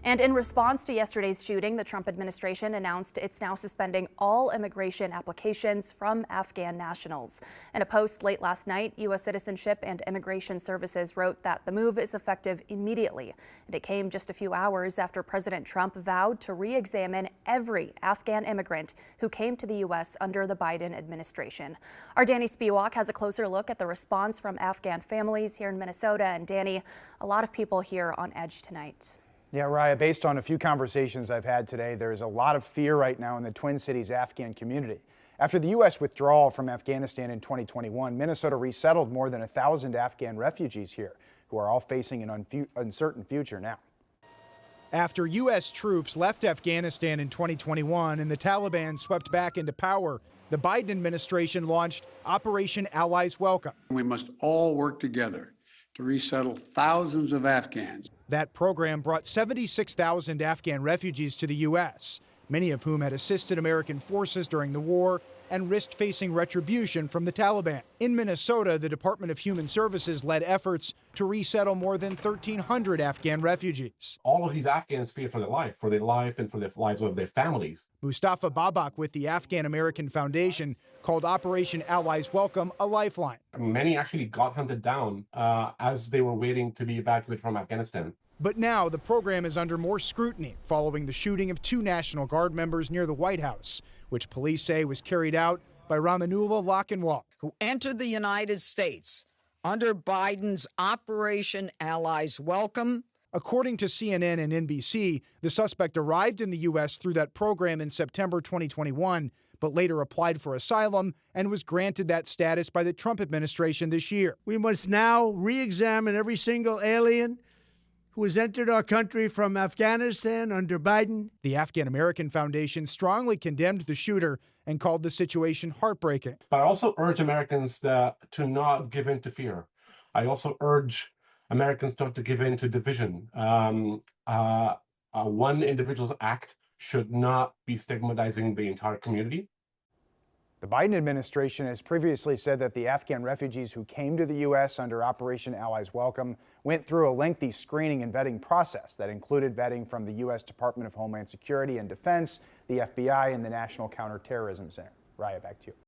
And in response to yesterday's shooting, the Trump administration announced it's now suspending all immigration applications from Afghan nationals. In a post late last night, U.S. Citizenship and Immigration Services wrote that the move is effective immediately. And it came just a few hours after President Trump vowed to re-examine every Afghan immigrant who came to the U.S. under the Biden administration. Our Danny Spiewak has a closer look at the response from Afghan families here in Minnesota. And Danny, a lot of people here on edge tonight. Yeah, Raya, based on a few conversations I've had today, there is a lot of fear right now in the Twin Cities Afghan community. After the U.S. withdrawal from Afghanistan in 2021, Minnesota resettled more than 1,000 Afghan refugees here, who are all facing an uncertain future now. After U.S. troops left Afghanistan in 2021 and the Taliban swept back into power, the Biden administration launched Operation Allies Welcome. We must all work together to resettle thousands of Afghans. That program brought 76,000 Afghan refugees to the U.S., many of whom had assisted American forces during the war and risked facing retribution from the Taliban. In Minnesota, the Department of Human Services led efforts to resettle more than 1,300 Afghan refugees. All of these Afghans fear for their life and for the lives of their families. Mustafa Babak with the Afghan American Foundation called Operation Allies Welcome a lifeline. Many actually got hunted down as they were waiting to be evacuated from Afghanistan. But now the program is under more scrutiny following the shooting of 2 National Guard members near the White House, which police say was carried out by Ramanullah Lakhanwal, who entered the United States under Biden's Operation Allies Welcome. According to CNN and NBC, the suspect arrived in the U.S. through that program in September 2021, but later applied for asylum and was granted that status by the Trump administration this year. We must now re-examine every single alien who has entered our country from Afghanistan under Biden. The Afghan American Foundation strongly condemned the shooter and called the situation heartbreaking. But I also urge Americans to not give in to fear. I also urge Americans not to give in to division. One individual's act should not be stigmatizing the entire community. The Biden administration has previously said that the Afghan refugees who came to the U.S. under Operation Allies Welcome went through a lengthy screening and vetting process that included vetting from the U.S. Department of Homeland Security and Defense, the FBI, and the National Counterterrorism Center. Raya, back to you.